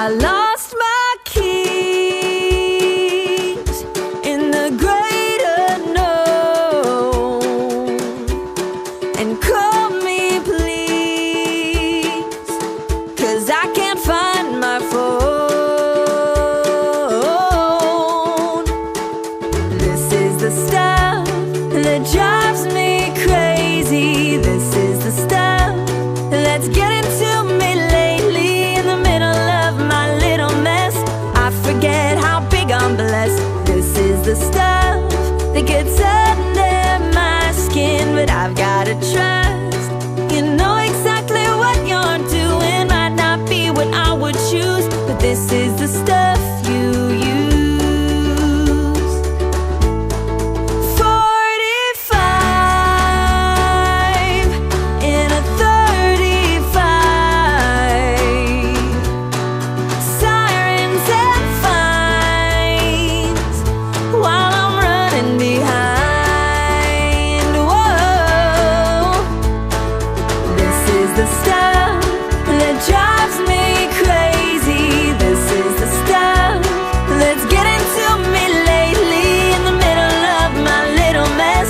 I lost my keys in the great unknown. And call me please, 'cause I can't find my phone. This is the stuff that drives me crazy. This is the stuff that's getting to me lately. In the middle of my little mess, I forget how big I'm blessed. This is the stuff that gets under my skin, but I've gotta trust. You know exactly what you're doing might not be what I would choose, but this is the stuff you use. 45 in a 35, sirens and fines while I'm running behind. Whoa, this is the stuff that drives me crazy. This is the stuff that's getting to me lately. In the middle of my little mess,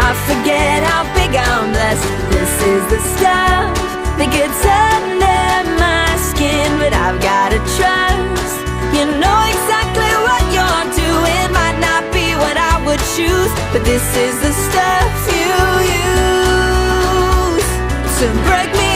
I forget how big I'm blessed. This is the stuff that gets under my skin, but I've gotta trust. You know exactly what you're doing might not be what I would choose, but this is the stuff you use to break me